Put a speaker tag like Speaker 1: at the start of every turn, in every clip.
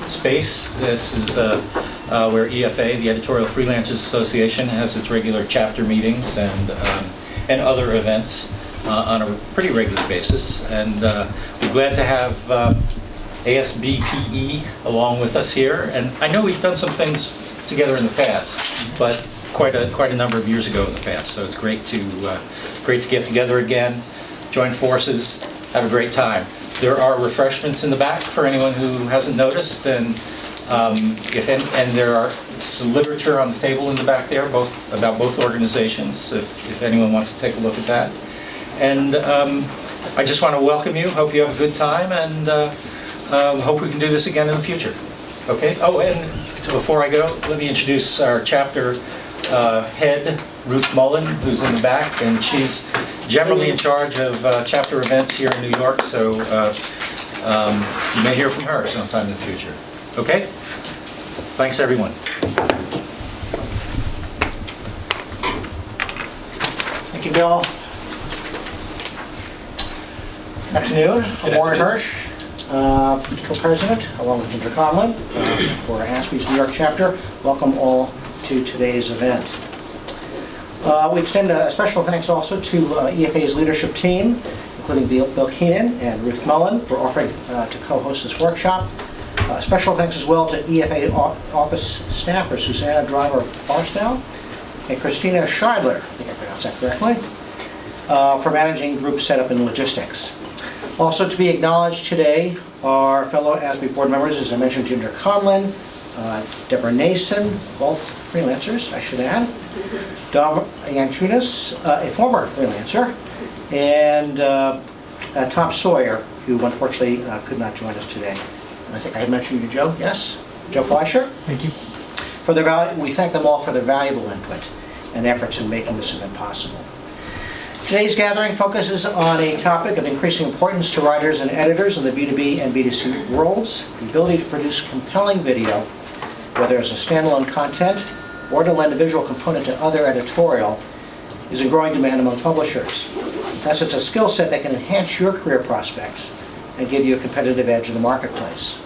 Speaker 1: space. This is where EFA, the Editorial Freelancers Association, has its regular chapter meetings and other events on a pretty regular basis. And we're glad to have ASBPE along with us here. And I know we've done some things together in the past, but quite a number of years ago in the past. So it's great to get together again, join forces, have a great time. There are refreshments in the back for anyone who hasn't noticed, and there are some literature on the table in the back there, about both organizations, if anyone wants to take a look at that. And I just want to welcome you. Hope you have a good time, and hope we can do this again in the future. Okay. Oh, and before I go, let me introduce our chapter head, Ruth Mullen, who's in the back, and she's generally in charge of chapter events here in New York, so you may hear from her sometime in the future. Okay? Thanks, everyone.
Speaker 2: Thank you, Bill. Good afternoon. I'm Warren Hirsch, co-president, along with Ginger Conlon, for ASBE's New York chapter. Welcome all to today's event. We extend a special thanks also to EFA's leadership team, including Bill Keenan and Ruth Mullen, for offering to co-host this workshop. Special thanks as well to EFA office staffer Susanna Driver-Barstow and Christina Scheidler, I think I pronounced that correctly, for managing group setup and logistics. Also to be acknowledged today are fellow ASBE board members, as I mentioned, Ginger Conlon, Deborah Nason, both freelancers, I should add, Dom Yanchunas, a former freelancer, and Tom Sawyer, who unfortunately could not join us today. And I think I had mentioned you, Joe, yes? Joe Fleischer?
Speaker 3: Thank you.
Speaker 2: We thank them all for their valuable input and efforts in making this event possible. Today's gathering focuses on a topic of increasing importance to writers and editors in the B2B and B2C worlds: the ability to produce compelling video, whether as a standalone content or to lend a visual component to other editorial, is in growing demand among publishers. Thus, it's a skill set that can enhance your career prospects and give you a competitive edge in the marketplace.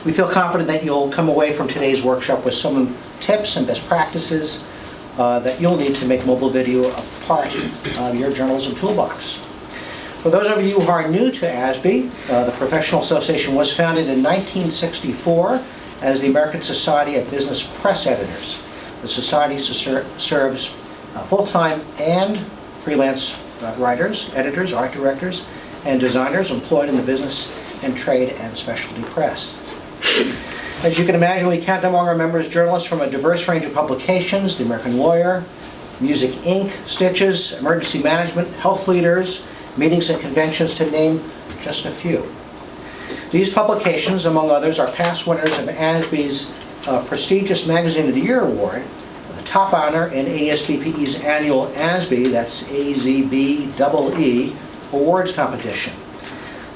Speaker 2: We feel confident that you'll come away from today's workshop with some tips and best practices that you'll need to make mobile video a part of your journalism toolbox. For those of you who are new to ASBE, the professional association was founded in 1964 as the American Society of Business Press Editors. The society serves full-time and freelance writers, editors, art directors, and designers employed in the business and trade and specialty press. As you can imagine, we count among our members journalists from a diverse range of publications: The American Lawyer, Music Inc., Stitches, Emergency Management, Health Leaders, Meetings and Conventions, to name just a few. These publications, among others, are past winners of ASBE's prestigious Magazine of the Year Award, the top honor in ASBPE's annual ASBE, that's AZBEE, awards competition.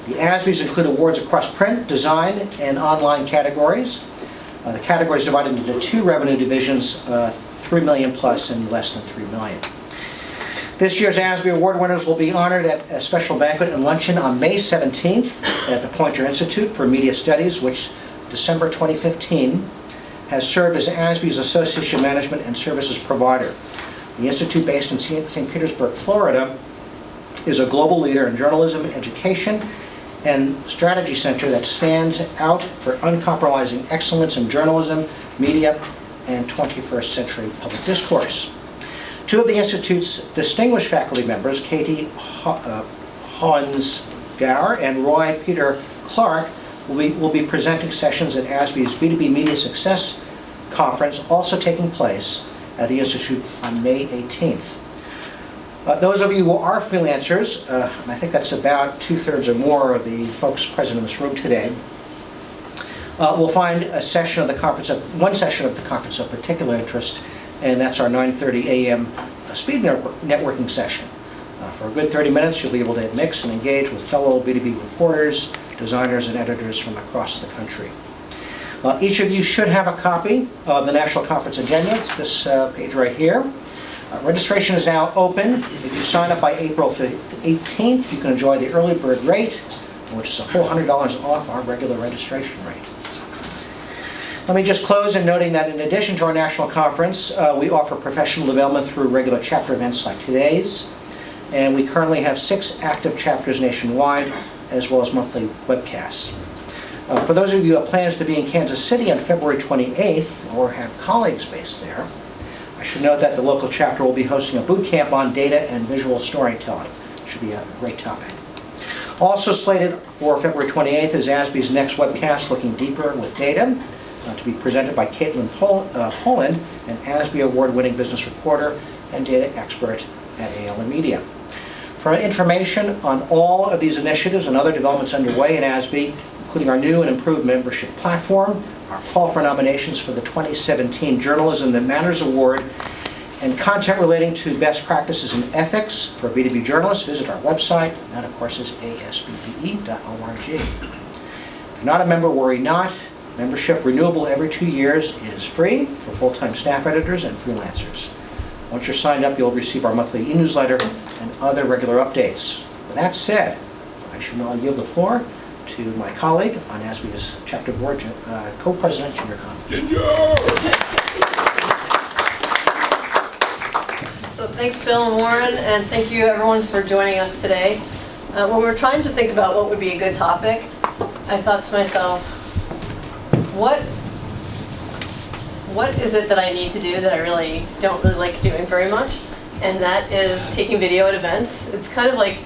Speaker 2: The ASBEs include awards across print, design, and online categories. The categories are divided into two revenue divisions, 3 million plus and less than 3 million. This year's ASBE Award winners will be honored at a special banquet and luncheon on May 17th at the Poynter Institute for Media Studies, which December 2015 has served as ASBE's Association Management and Services provider. The institute, based in St. Petersburg, Florida, is a global leader in journalism, education, and strategy center that stands out for uncompromising excellence in journalism, media, and 21st century public discourse. Two of the Institute's distinguished faculty members, Katie Hans-Gaur and Roy Peter Clark, will be presenting sessions at ASBE's B2B Media Success Conference, also taking place at the Institute on May 18th. Those of you who are freelancers, and I think that's about 2/3 or more of the folks present in this room today, will find a session of the conference, one session of the conference of particular interest, and that's our 9:30 a.m. speed networking session. For a good 30 minutes, you'll be able to mix and engage with fellow B2B reporters, designers, and editors from across the country. Each of you should have a copy of the National Conference agenda. It's this page right here. Registration is now open. If you sign up by April 18th, you can enjoy the early bird rate. which is a full $100 off our regular registration rate. Let me just close in noting that in addition to our national conference, we offer professional development through regular chapter events like today's, and we currently have 6 active chapters nationwide, as well as monthly webcasts. For those of you who have plans to be in Kansas City on February 28th, or have colleagues based there, I should note that the local chapter will be hosting a boot camp on data and visual storytelling. It should be a great topic. Also slated for February 28th is ASBE's next webcast, Looking Deeper with Data, to be presented by Caitlin Poland, an ASBE award-winning business reporter and data expert at ALM Media. For information on all of these initiatives and other developments underway in ASBE, including our new and improved membership platform, our call for nominations for the 2017 Journalism That Matters Award, and content relating to best practices in ethics for B2B journalists, visit our website. That, of course, is asbpe.org. If you're not a member, worry not. Membership, renewable every 2 years, is free for full-time staff editors and freelancers. Once you're signed up, you'll receive our monthly e-newsletter and other regular updates. With that said, I should now yield the floor to my colleague on ASBE's chapter board, co-president Ginger Conlon.
Speaker 4: So thanks, Bill and Warren, and thank you everyone for joining us today. When we were trying to think about what would be a good topic, I thought to myself, what is it that I need to do that I don't really like doing very much? And that is taking video at events. It's kind of like,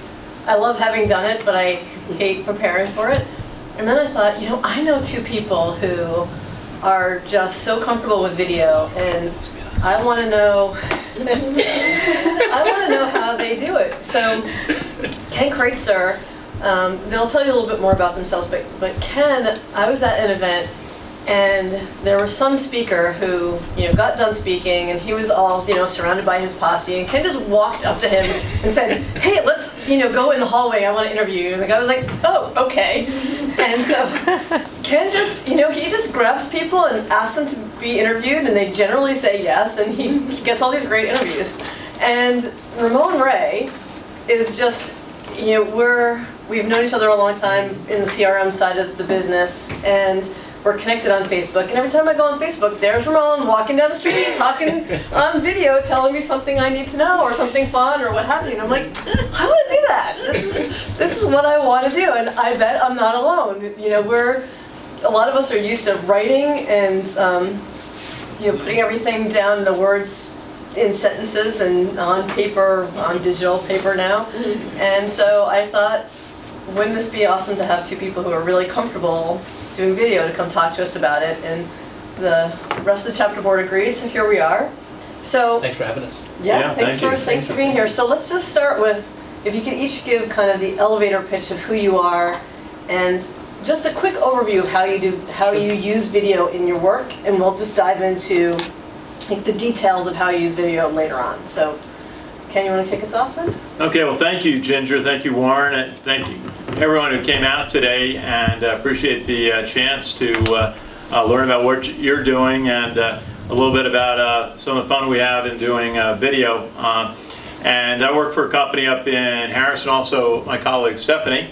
Speaker 4: I love having done it, but I hate preparing for it. And then I thought, I know 2 people who are just so comfortable with video, and I want to know, how they do it. So Ken Kraetzer, they'll tell you a little bit more about themselves, but Ken, I was at an event, and there was some speaker who, got done speaking, and he was all, surrounded by his posse, and Ken just walked up to him and said, "Hey, let's, go in the hallway, I want to interview you." And the guy was like, "Oh, okay." And so Ken just, he just grabs people and asks them to be interviewed, and they generally say yes, and he gets all these great interviews. And Ramon Ray is just, we've known each other a long time in the CRM side of the business, and we're connected on Facebook, and every time I go on Facebook, there's Ramon walking down the street, talking on video, telling me something I need to know, or something fun, or what have you. And I'm like, I want to do that. This is what I want to do, and I bet I'm not alone. A lot of us are used to writing and putting everything down, the words in sentences and on paper, on digital paper now. And so I thought, wouldn't this be awesome to have 2 people who are really comfortable doing video to come talk to us about it? And the rest of the chapter board agreed, so here we are. So
Speaker 5: thanks for having us.
Speaker 4: Yeah, thanks for being here. So let's just start with, if you could each give kind of the elevator pitch of who you are, and just a quick overview of how you use video in your work, and we'll just dive into the details of how you use video later on. So Ken, you want to kick us off then?
Speaker 6: Okay, well, thank you, Ginger. Thank you, Warren. And thank you, everyone who came out today, and appreciate the chance to learn about what you're doing and a little bit about some of the fun we have in doing video. And I work for a company up in Harrison, also my colleague Stephanie.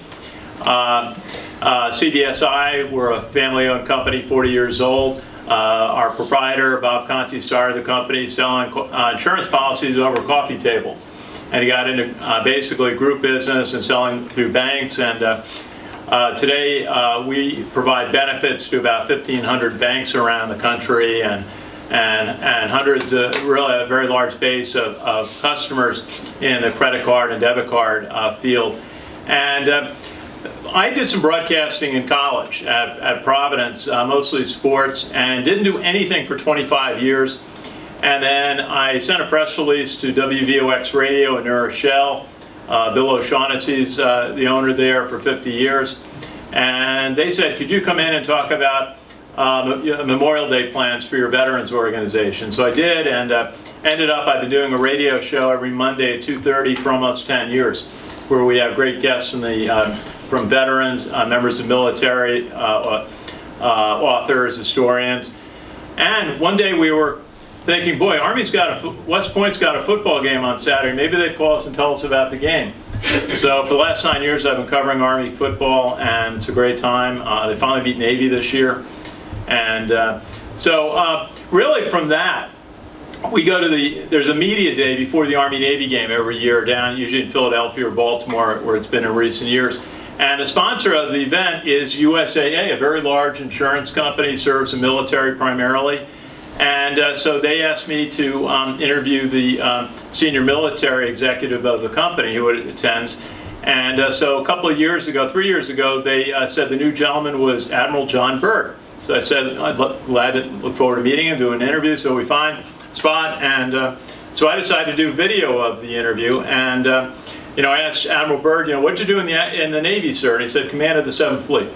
Speaker 6: CDSI, we're a family-owned company, 40 years old. Our proprietor, Bob Conti, started the company selling insurance policies over coffee tables. And he got into basically group business and selling through banks. And today we provide benefits to about 1,500 banks around the country and hundreds of, really a very large base of customers in the credit card and debit card field. And I did some broadcasting in college at Providence, mostly sports, and didn't do anything for 25 years. And then I sent a press release to WVOX Radio in New Rochelle. Bill O'Shaughnessy's the owner there for 50 years. And they said, could you come in and talk about Memorial Day plans for your veterans organization? So I did, and ended up, I've been doing a radio show every Monday at 2:30 for almost 10 years, where we have great guests from veterans, members of military, authors, historians. And one day we were thinking, boy, West Point's got a football game on Saturday. Maybe they'd call us and tell us about the game. So for the last 9 years, I've been covering Army football, and it's a great time. They finally beat Navy this year. And really from that, we go to there's a media day before the Army-Navy game every year down usually in Philadelphia or Baltimore, where it's been in recent years. And the sponsor of the event is USAA, a very large insurance company, serves the military primarily. And so they asked me to interview the senior military executive of the company who attends. And so a couple of years ago, 3 years ago, they said the new gentleman was Admiral John Byrd. So I said, I'd look forward to meeting him, doing an interview. So we find a spot, and so I decided to do video of the interview. And I asked Admiral Byrd, what'd you do in the Navy, sir? And he said, commanded the 7th Fleet.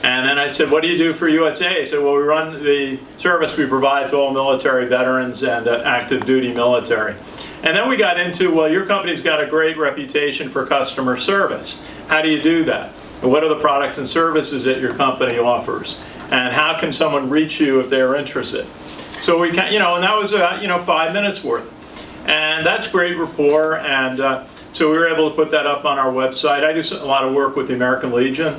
Speaker 6: And then I said, what do you do for USA? He said, well, we run the service we provide to all military veterans and active duty military. And then we got into, well, your company's got a great reputation for customer service. How do you do that? And what are the products and services that your company offers? And how can someone reach you if they're interested? So we can, and that was about, 5 minutes worth. And that's great rapport. And so we were able to put that up on our website. I do a lot of work with the American Legion.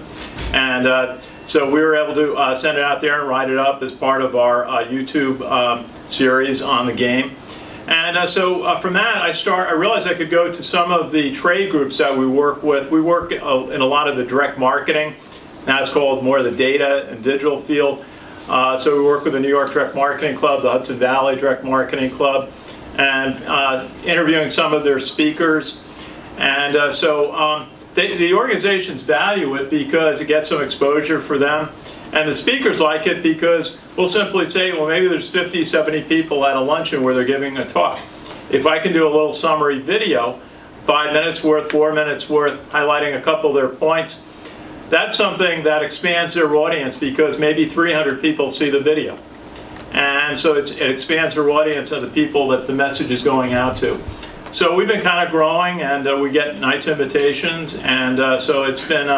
Speaker 6: And so we were able to send it out there and write it up as part of our YouTube series on the game. And so from that, I realized I could go to some of the trade groups that we work with. We work in a lot of the direct marketing. That's called more of the data and digital field. So we work with the New York Direct Marketing Club, the Hudson Valley Direct Marketing Club, and interviewing some of their speakers. And the organizations value it because it gets some exposure for them. And the speakers like it because we'll simply say, well, maybe there's 50, 70 people at a luncheon where they're giving a talk. If I can do a little summary video, 5 minutes worth, 4 minutes worth, highlighting a couple of their points, that's something that expands their audience because maybe 300 people see the video. And so it expands their audience of the people that the message is going out to. So we've been kind of growing, and we get nice invitations, and so it's been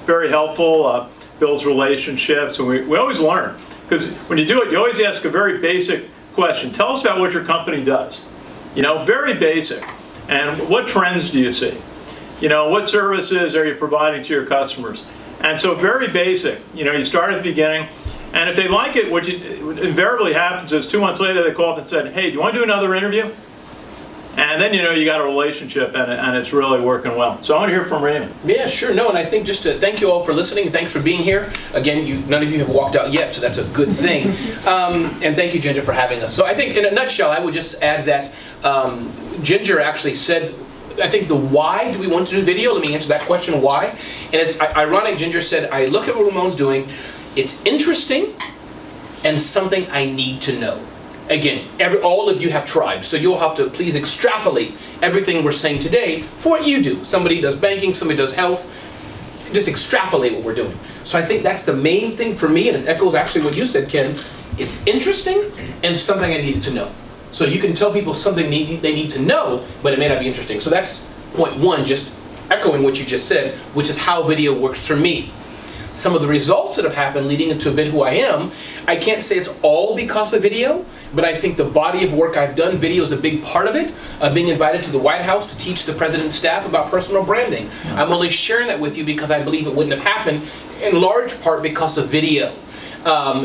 Speaker 6: very helpful, builds relationships, and we always learn. Because when you do it, you always ask a very basic question. Tell us about what your company does. Very basic. And what trends do you see? What services are you providing to your customers? And so very basic. You start at the beginning, and if they like it, what invariably happens is 2 months later they call up and said, hey, do you want to do another interview? And then you got a relationship, and it's really working well. So I want to hear from Raymond.
Speaker 3: Yeah, sure. No, and I think just to thank you all for listening. Thanks for being here. Again, none of you have walked out yet, so that's a good thing. And thank you, Ginger, for having us. So I think in a nutshell, I would just add that Ginger actually said, I think the why do we want to do video? Let me answer that question, why. And it's ironic, Ginger said, I look at what Ramon's doing. It's interesting and something I need to know. Again, all of you have tribes, so you'll have to please extrapolate everything we're saying today for what you do. Somebody does banking, somebody does health. Just extrapolate what we're doing. So I think that's the main thing for me, and it echoes actually what you said, Ken. It's interesting and something I needed to know. So you can tell people something they need to know, but it may not be interesting. So that's point one, just echoing what you just said, which is how video works for me. Some of the results that have happened leading into a bit who I am, I can't say it's all because of video, but I think the body of work I've done, video is a big part of it. Being invited to the White House to teach the president's staff about personal branding. I'm only sharing that with you because I believe it wouldn't have happened in large part because of video.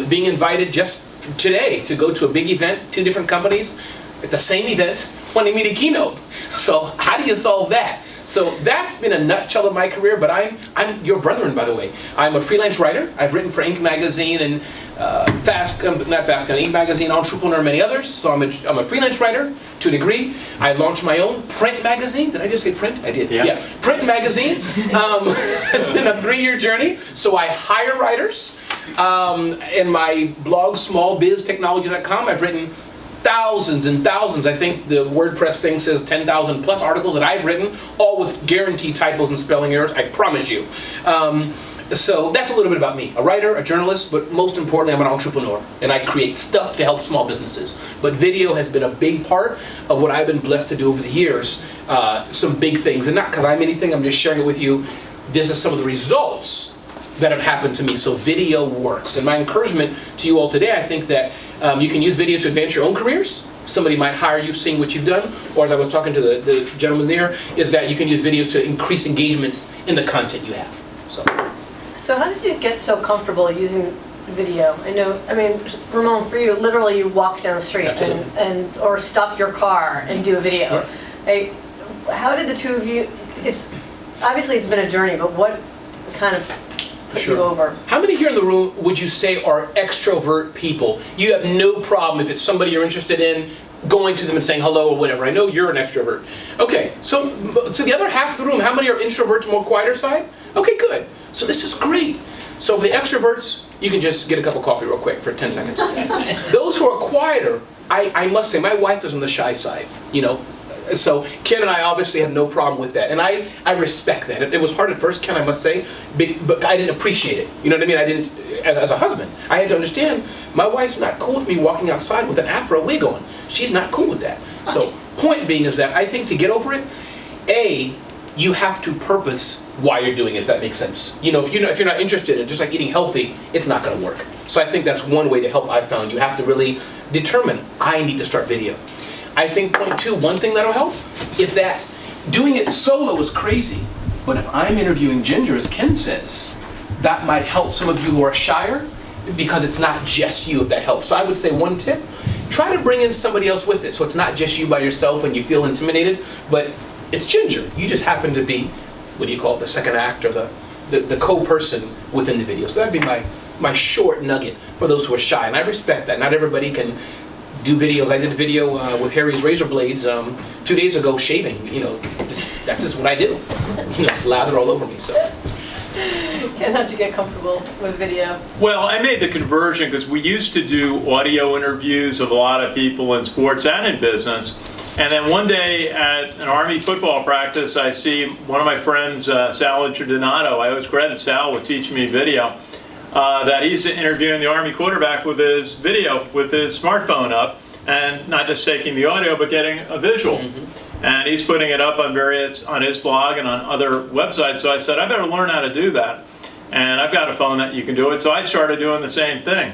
Speaker 3: Being invited just today to go to a big event, 2 different companies at the same event, wanting me to keynote. So how do you solve that? So that's been a nutshell of my career, but I'm your brethren, by the way. I'm a freelance writer. I've written for Inc. magazine and Inc. magazine, Entrepreneur, and many others. So I'm a freelance writer to a degree. I launched my own print magazine. Did I just say print? I did. Yeah. Print magazine. It's been a 3-year journey. So I hire writers. In my blog, smallbiztechnology.com, I've written thousands and thousands. I think the WordPress thing says 10,000 plus articles that I've written, all with guaranteed typos and spelling errors, I promise you. So that's a little bit about me. A writer, a journalist, but most importantly, I'm an entrepreneur. And I create stuff to help small businesses. But video has been a big part of what I've been blessed to do over the years. Some big things, and not because I'm anything, I'm just sharing it with you. These are some of the results that have happened to me. So video works. And my encouragement to you all today, I think that you can use video to advance your own careers. somebody might hire you seeing what you've done, or as I was talking to the gentleman there, is that you can use video to increase engagements in the content you have.
Speaker 4: So how did you get so comfortable using video? I mean, Ramon, for you, literally you walk down the street and or stop your car and do a video.
Speaker 3: Yeah.
Speaker 4: How did the two of you, obviously it's been a journey, but what kind of put you over?
Speaker 3: How many here in the room would you say are extrovert people? You have no problem if it's somebody you're interested in, going to them and saying hello or whatever. I know you're an extrovert. Okay, so the other half of the room, how many are introverts, more quieter side? Okay, good. So this is great. So the extroverts, you can just get a cup of coffee real quick for 10 seconds. Those who are quieter, I must say, my wife is on the shy side, you know. So Ken and I obviously have no problem with that, and I respect that. It was hard at first, Ken, I must say, but I didn't appreciate it. You know what I mean? I didn't, as a husband, I had to understand my wife's not cool with me walking outside with an afro wig on. She's not cool with that. So point being is that I think to get over it, you have to purpose why you're doing it, if that makes sense. You know, if you're not interested in just like eating healthy, it's not going to work. So I think that's one way to help I've found. You have to really determine, I need to start video. I think point two, one thing that'll help, is that doing it solo is crazy. But if I'm interviewing Ginger, as Ken says, that might help some of you who are shyer, because it's not just you, if that helps. So I would say one tip, try to bring in somebody else with it. So it's not just you by yourself and you feel intimidated, but it's Ginger. You just happen to be, what do you call it, the second act or the co-person within the video. So that'd be my short nugget for those who are shy. And I respect that. Not everybody can do videos. I did a video with Harry's razor blades 2 days ago, shaving. You know, that's just what I do. You know, slather all over me. So.
Speaker 4: Ken, how'd you get comfortable with video?
Speaker 6: Well, I made the conversion because we used to do audio interviews of a lot of people in sports and in business. And then one day at an Army football practice, I see one of my friends, Sal Donato. I always credit Sal with teaching me video. That he's interviewing the Army quarterback with his video, with his smartphone up, and not just taking the audio, but getting a visual. And he's putting it up on his blog and on other websites. So I said, I better learn how to do that. And I've got a phone that you can do it. So I started doing the same thing.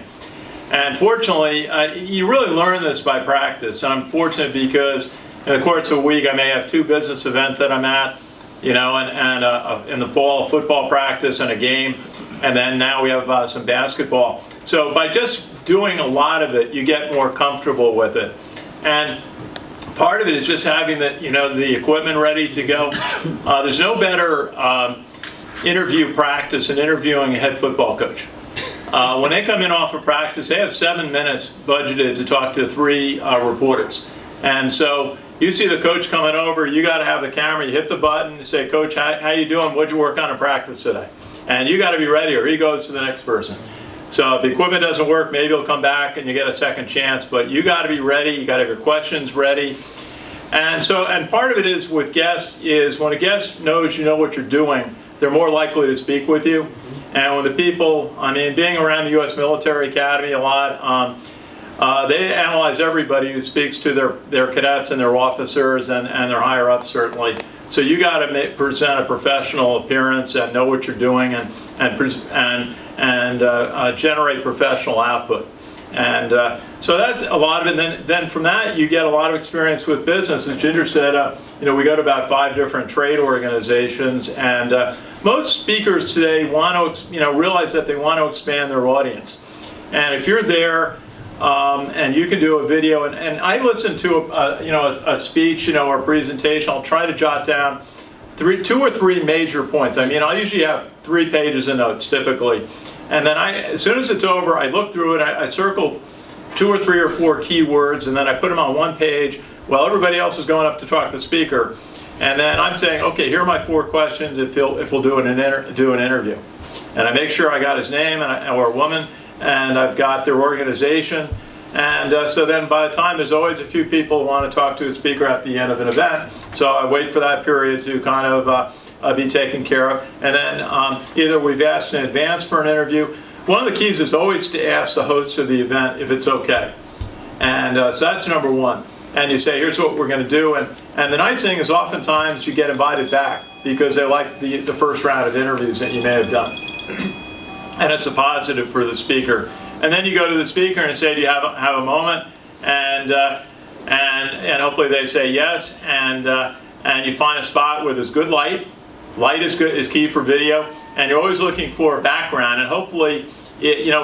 Speaker 6: And fortunately, you really learn this by practice. And I'm fortunate because in the course of a week, I may have 2 business events that I'm at, you know, and in the fall, football practice and a game. And then now we have some basketball. So by just doing a lot of it, you get more comfortable with it. And part of it is just having the equipment ready to go. There's no better interview practice than interviewing a head football coach. When they come in off of practice, they have 7 minutes budgeted to talk to 3 reporters. And so you see the coach coming over, you got to have the camera, you hit the button, you say, Coach, how you doing? What'd you work on in practice today? And you got to be ready, or he goes to the next person. So if the equipment doesn't work, maybe he'll come back and you get a second chance. But you got to be ready. You got to have your questions ready. And part of it is with guests is when a guest knows you know what you're doing, they're more likely to speak with you. And when the people, I mean, being around the U.S. Military Academy a lot, they analyze everybody who speaks to their cadets and their officers and their higher ups certainly. So you got to present a professional appearance and know what you're doing and generate professional output. And so that's a lot of it. Then from that you get a lot of experience with business. As Ginger said, we go to about 5 different trade organizations, and most speakers today want to realize that they want to expand their audience. And if you're there. And you can do a video, and I listen to a speech, or a presentation. I'll try to jot down 2 or 3 major points. I mean, I'll usually have 3 pages of notes typically, and then as soon as it's over, I look through it. I circle 2 or 3 or 4 keywords, and then I put them on one page while everybody else is going up to talk to the speaker. And then I'm saying, okay, here are my 4 questions if we'll do an interview, and I make sure I got his name or a woman. And I've got their organization, and so then by the time, there's always a few people who want to talk to a speaker at the end of an event, so I wait for that period to kind of be taken care of, and then either we've asked in advance for an interview. One of the keys is always to ask the host of the event if it's okay, and so that's number 1. And you say, here's what we're going to do, and the nice thing is oftentimes you get invited back because they like the first round of interviews that you may have done. And it's a positive for the speaker. And then you go to the speaker and say, do you have a moment? And and hopefully they say yes, and you find a spot where there's good light. Light is key for video, and you're always looking for a background, and hopefully,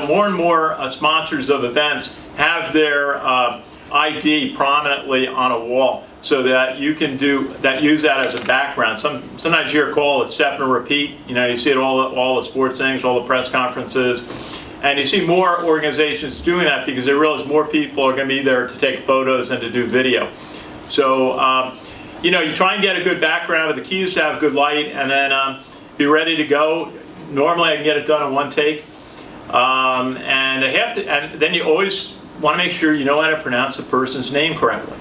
Speaker 6: more and more sponsors of events have their ID prominently on a wall, so that you can use that as a background. Sometimes you hear a call, it's step and repeat. You see it all the sports things, all the press conferences. And you see more organizations doing that because they realize more people are going to be there to take photos and to do video. So, you try and get a good background, but the key is to have good light and then be ready to go. Normally I can get it done in one take. And then you always want to make sure you know how to pronounce the person's name correctly.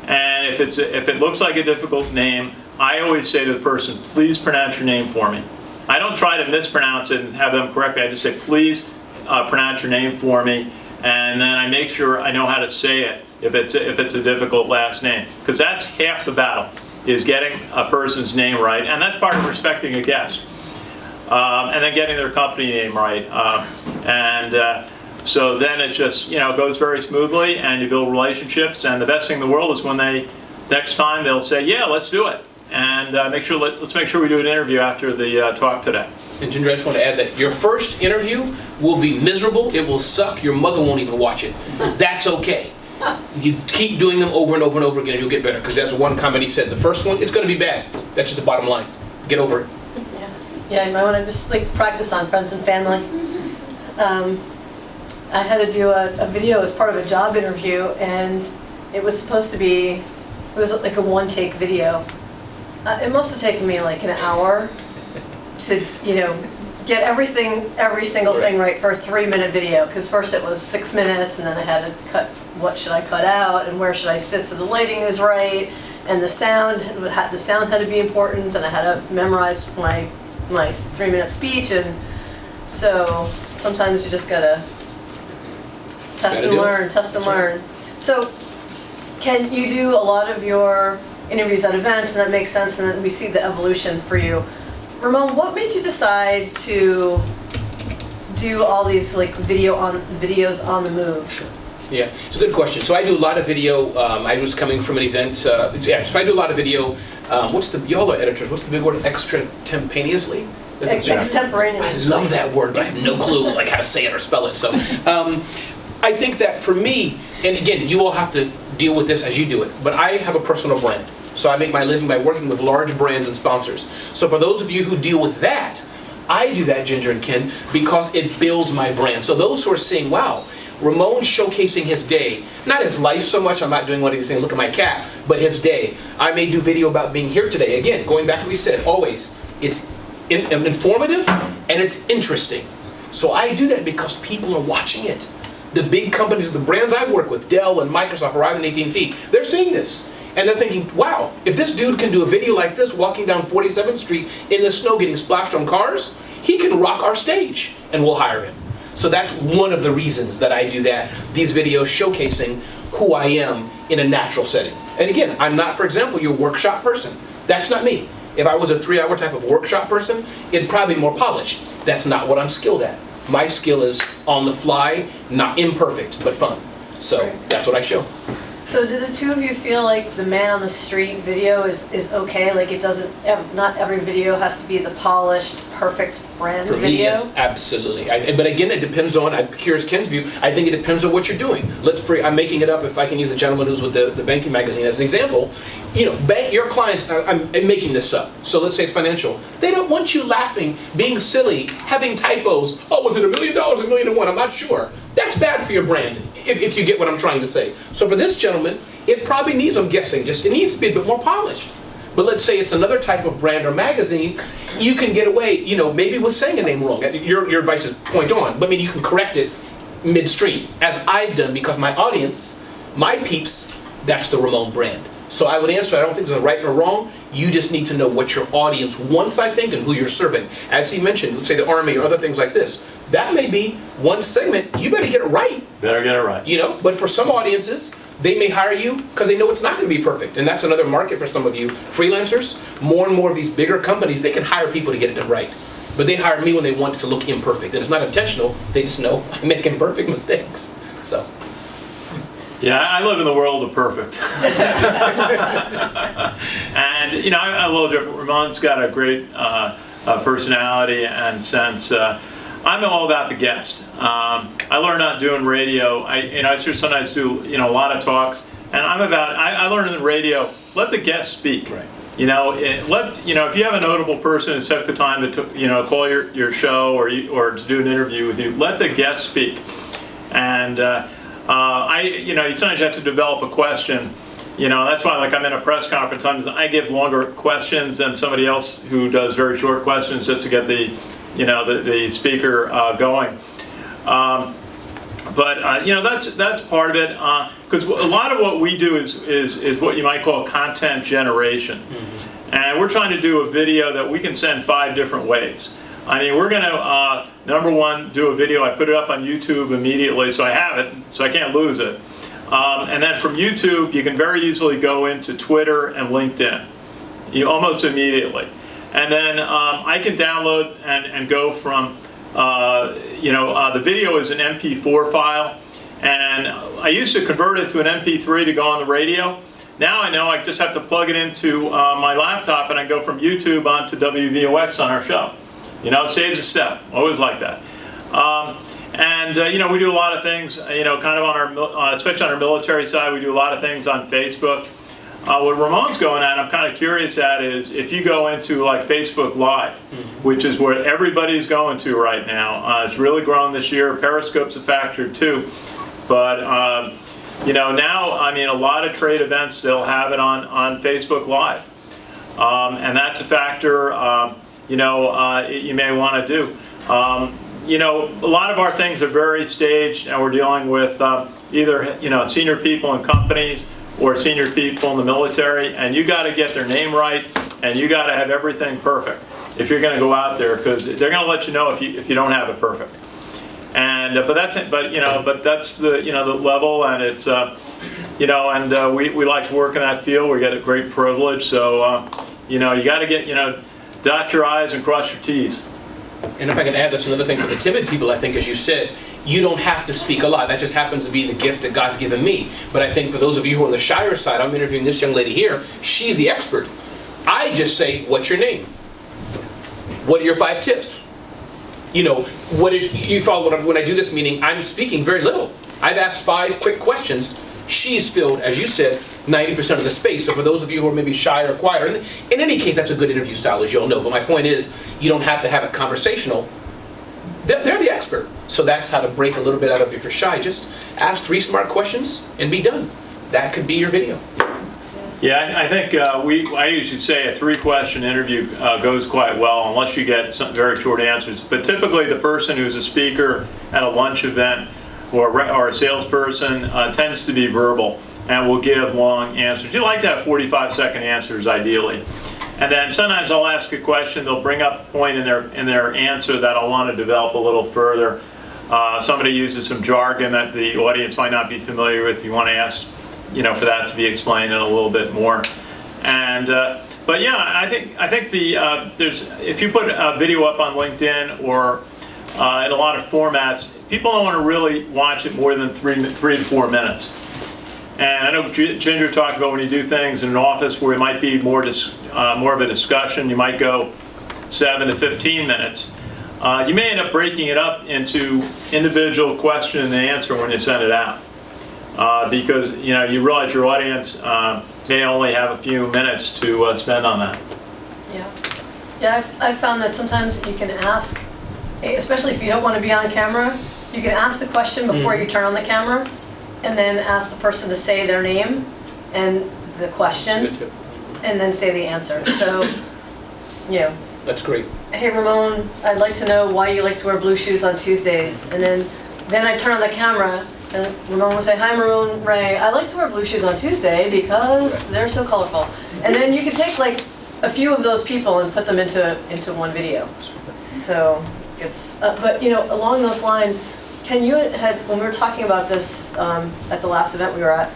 Speaker 6: And if it looks like a difficult name, I always say to the person, please pronounce your name for me. I don't try to mispronounce it and have them correct me. I just say, please pronounce your name for me, and then I make sure I know how to say it if it's a difficult last name, because that's half the battle, is getting a person's name right, and that's part of respecting a guest, and then getting their company name right, so then it's just goes very smoothly, and you build relationships, and the best thing in the world is when next time they'll say, yeah, let's do it. And let's make sure we do an interview after the talk today.
Speaker 3: And Ginger, I just want to add that your first interview will be miserable. It will suck. Your mother won't even watch it. That's okay. You keep doing them over and over and over again, and you'll get better. Because that's one comment he said. The first one, it's going to be bad. That's just the bottom line. Get over it.
Speaker 4: Yeah, you might want to just practice on friends and family. I had to do a video as part of a job interview, and it was supposed to be, it was like a one-take video. It must have taken me like an hour to, get every single thing right for a 3-minute video. Because first it was 6 minutes, and then I had to cut, what should I cut out, and where should I sit so the lighting is right, and the sound had to be important, and I had to memorize my 3-minute speech, and so sometimes you just gotta test and learn. So, Ken, you do a lot of your interviews at events, and that makes sense, and then we see the evolution for you. Ramon, what made you decide to do all these videos on the move?
Speaker 3: Sure. Yeah, it's a good question. So I do a lot of video. I was coming from an event. So I do a lot of video. Y'all are editors. What's the big word? Extemporaneously?
Speaker 4: Extemporaneous.
Speaker 3: I love that word, but I have no clue how to say it or spell it. So I think that for me, and again, you all have to deal with this as you do it, but I have a personal brand. So I make my living by working with large brands and sponsors. So for those of you who deal with that, I do that, Ginger and Ken, because it builds my brand. So those who are saying, wow, Ramon's showcasing his day, not his life so much, I'm not doing what he's saying, look at my cat, but his day. I may do video about being here today. Again, going back to what we said, always, it's informative and it's interesting. So I do that because people are watching it. The big companies, the brands I work with, Dell and Microsoft, Verizon, AT&T, they're seeing this. And they're thinking, wow, if this dude can do a video like this walking down 47th Street in the snow getting splashed on cars, he can rock our stage, and we'll hire him. So that's one of the reasons that I do that, these videos showcasing who I am in a natural setting. And again, I'm not, for example, your workshop person. That's not me. If I was a 3-hour type of workshop person, it'd probably be more polished. That's not what I'm skilled at. My skill is on the fly, not imperfect, but fun. So that's what I show.
Speaker 4: So do the two of you feel like the man on the street video is okay? Like it doesn't, not every video has to be the polished, perfect brand
Speaker 3: For
Speaker 4: video?
Speaker 3: me, yes, absolutely. But again, it depends on, here's Ken's view, I think it depends on what you're doing. I'm making it up, if I can use a gentleman who's with the banking magazine as an example. Your clients, I'm making this up, so let's say it's financial. They don't want you laughing, being silly, having typos. Oh, was it $1 million, $1.1 million? I'm not sure. That's bad for your brand, if you get what I'm trying to say. So for this gentleman, it probably needs, I'm guessing, it needs to be a bit more polished. But let's say it's another type of brand or magazine, you can get away, maybe with saying a name wrong. Your advice is point on, but maybe you can correct it midstream, as I've done, because my audience, my peeps, that's the Ramon brand. So I would answer, I don't think there's a right or wrong. You just need to know what your audience wants, I think, and who you're serving. As he mentioned, let's say the Army or other things like this. That may be one segment, you better get it right.
Speaker 6: Better get it right.
Speaker 3: But for some audiences, they may hire you because they know it's not going to be perfect. And that's another market for some of you freelancers. More and more of these bigger companies, they can hire people to get it done right. But they hire me when they want it to look imperfect. And it's not intentional, they just know I make imperfect mistakes. So.
Speaker 6: Yeah, I live in the world of perfect. And, you know, I'm a little different. Ramon's got a great personality and sense. I'm all about the guest. I learned out doing radio. I sometimes do, you know, a lot of talks, and I learned in the radio, let the guest speak.
Speaker 3: Right.
Speaker 6: You know, if you have a notable person who's took the time to, you know, call your show or to do an interview with you, let the guest speak. And sometimes you have to develop a question. You know, that's why, like, I'm in a press conference, I give longer questions than somebody else who does very short questions just to get the speaker going. You know, that's part of it, because a lot of what we do is what you might call content generation. And we're trying to do a video that we can send 5 different ways. I mean, we're going to, number one, do a video. I put it up on YouTube immediately, so I have it, so I can't lose it. And then from YouTube, you can very easily go into Twitter and LinkedIn, almost immediately. And then I can download and go from, the video is an MP4 file, and I used to convert it to an MP3 to go on the radio. Now I know I just have to plug it into my laptop, and I go from YouTube onto WVOX on our show. You know, it saves a step. Always like that. We do a lot of things, kind of on our, especially on our military side, we do a lot of things on Facebook. What Ramon's going at, I'm kind of curious at, is if you go into like Facebook Live, which is what everybody's going to right now. It's really grown this year. Periscope's a factor too. But, now, I mean, a lot of trade events, they'll have it on Facebook Live. And that's a factor, you may want to do. A lot of our things are very staged, and we're dealing with either, senior people in companies or senior people in the military, and you got to get their name right, and you got to have everything perfect if you're going to go out there, because they're going to let you know if you don't have it perfect. And but that's the the level, and it's we like to work in that field. We get a great privilege, so you got to get dot your I's and cross your T's.
Speaker 3: And if I can add, that's another thing for the timid people, I think, as you said, you don't have to speak a lot. That just happens to be the gift that God's given me. But I think for those of you who are on the shyer side, I'm interviewing this young lady here. She's the expert. I just say, what's your name? What are your 5 tips? You thought when I do this meeting, I'm speaking very little. I've asked 5 quick questions. She's filled, as you said, 90% of the space. So for those of you who are maybe shy or quieter, in any case, that's a good interview style, as you all know. But my point is, you don't have to have it conversational. They're the expert. So that's how to break a little bit out of if you're shy. Just ask 3 smart questions and be done. That could be your video.
Speaker 6: Yeah, I think I usually say a 3-question interview goes quite well, unless you get some very short answers. But typically the person who's a speaker at a lunch event or a salesperson tends to be verbal and will give long answers. You like to have 45-second answers ideally. And then sometimes I'll ask a question, they'll bring up a point in their answer that I'll want to develop a little further. Somebody uses some jargon that the audience might not be familiar with. You want to ask, for that to be explained in a little bit more. And but yeah, I think if you put a video up on LinkedIn or in a lot of formats, people don't want to really watch it more than 3 to 4 minutes. And I know Ginger talked about when you do things in an office where it might be more of a discussion, you might go 7 to 15 minutes. You may end up breaking it up into individual question and answer when you send it out. Because you realize your audience may only have a few minutes to spend on that.
Speaker 4: Yeah, I've found that sometimes you can ask, especially if you don't want to be on camera, you can ask the question before you turn on the camera, and then ask the person to say their name and the question, and then say the answer. So,
Speaker 3: That's great.
Speaker 4: Hey Ramon, I'd like to know why you like to wear blue shoes on Tuesdays. And then I turn on the camera, and Ramon will say, hi Ramon Ray, I like to wear blue shoes on Tuesday because they're so colorful. And then you can take like a few of those people and put them into one video. So it's, but along those lines, Ken, you had, when we were talking about this at the last event we were at,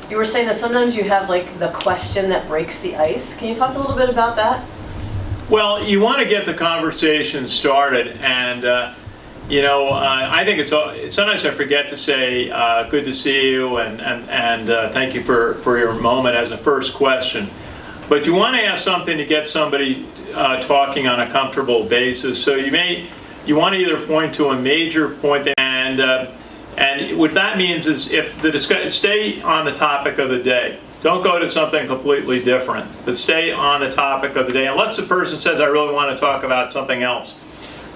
Speaker 4: you were saying that sometimes you have like the question that breaks the ice. Can you talk a little bit about that?
Speaker 6: Well, you want to get the conversation started, and I think sometimes I forget to say good to see you and thank you for your moment as a first question. But you want to ask something to get somebody talking on a comfortable basis. So you want to either point to a major point, and what that means is if the discussion, stay on the topic of the day. Don't go to something completely different, but stay on the topic of the day, unless the person says, I really want to talk about something else.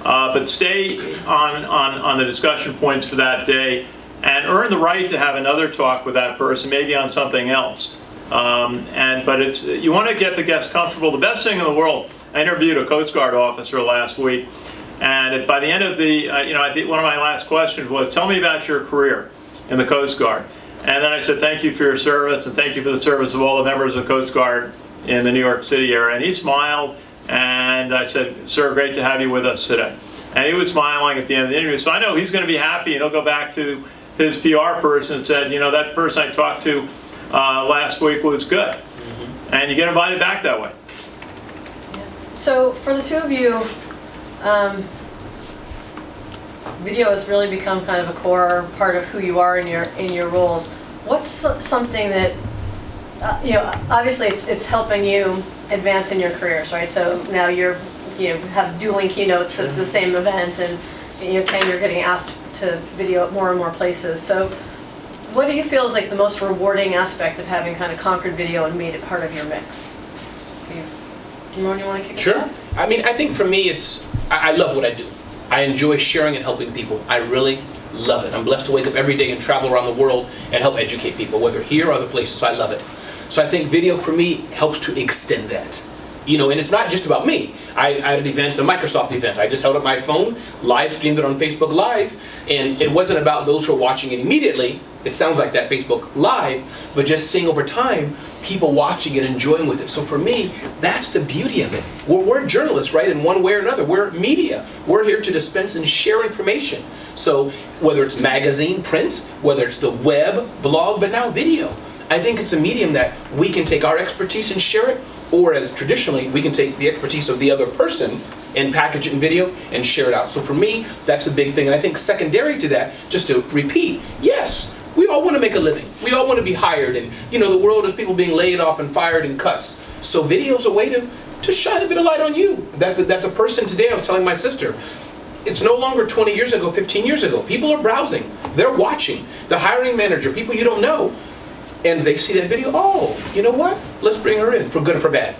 Speaker 6: But stay on the discussion points for that day and earn the right to have another talk with that person, maybe on something else. But you want to get the guest comfortable. The best thing in the world, I interviewed a Coast Guard officer last week, and by the end of I think one of my last questions was, tell me about your career in the Coast Guard. And then I said, thank you for your service, and thank you for the service of all the members of the Coast Guard in the New York City area. And he smiled, and I said, sir, great to have you with us today. And he was smiling at the end of the interview. So I know he's going to be happy, and he'll go back to his PR person and said, that person I talked to last week was good. Mm-hmm. And you get invited back that way.
Speaker 4: So for the two of you, video has really become kind of a core part of who you are in your roles. What's something that obviously it's helping you advance in your careers, right? So now you have dueling keynotes at the same event, and Ken, you're getting asked to video at more and more places. So what do you feel is like the most rewarding aspect of having kind of conquered video and made it part of your mix? You want to kick us
Speaker 3: Sure.
Speaker 4: off?
Speaker 3: I mean, I think for me, I love what I do. I enjoy sharing and helping people. I really love it. I'm blessed to wake up every day and travel around the world and help educate people, whether here or other places, so I love it. So I think video for me helps to extend that. And it's not just about me. I had an event, a Microsoft event. I just held up my phone, live streamed it on Facebook Live, and it wasn't about those who are watching it immediately. It sounds like that Facebook Live, but just seeing over time, people watching it, enjoying with it. So for me, that's the beauty of it. We're journalists, right? In one way or another, we're media. We're here to dispense and share information. So whether it's magazine, print, whether it's the web, blog, but now video. I think it's a medium that we can take our expertise and share it, or as traditionally, we can take the expertise of the other person and package it in video and share it out. So for me, that's a big thing. And I think secondary to that, just to repeat, yes, we all want to make a living. We all want to be hired. And the world is people being laid off and fired and cuts. So video is a way to shine a bit of light on you. That the person today, I was telling my sister, it's no longer 20 years ago, 15 years ago. People are browsing. They're watching. The hiring manager, people you don't know, and they see that video, oh, you know what? Let's bring her in, for good or for bad.